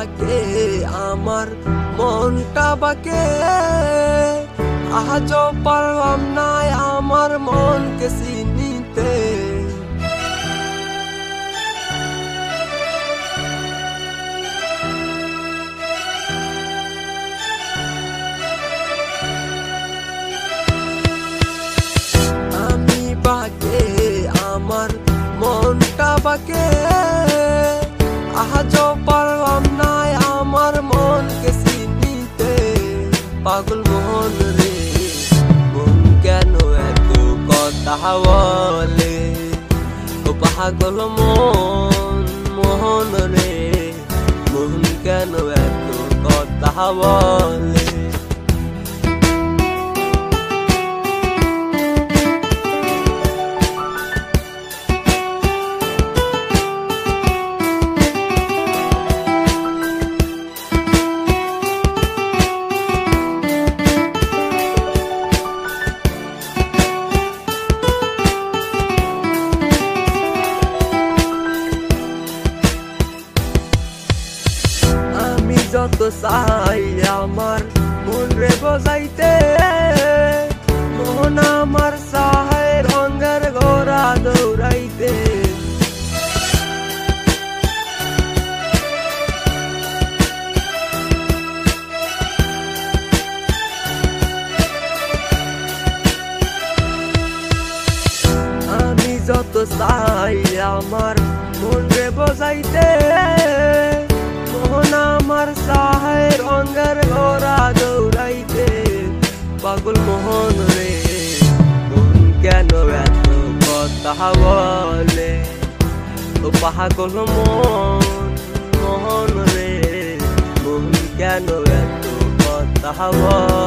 বাকে আমার মনটা বাকে আজও পারলাম না আমার মনকে চিনিতে আমি বাকে আমার মনটা বাকে আজও পারলাম না আমার মনকে চিনিতে পাগল মন রে মন কেন এত কথা বলে ও পাগল মন রে মন কেন এত কথা বলে যত চাই আমার মন রে বোঝাইতে মন আমার চাই রঙের ঘোড়া দৌড়াইতে আমি যত চাই আমার মন রে বোঝাইতে মন আমার চাই রঙের ঘোড়া দৌড়াইতে পাগল মোহন রে মন কেন এত কথা বলে ও পাগল মোহন রে মন কেন এত কথা বলে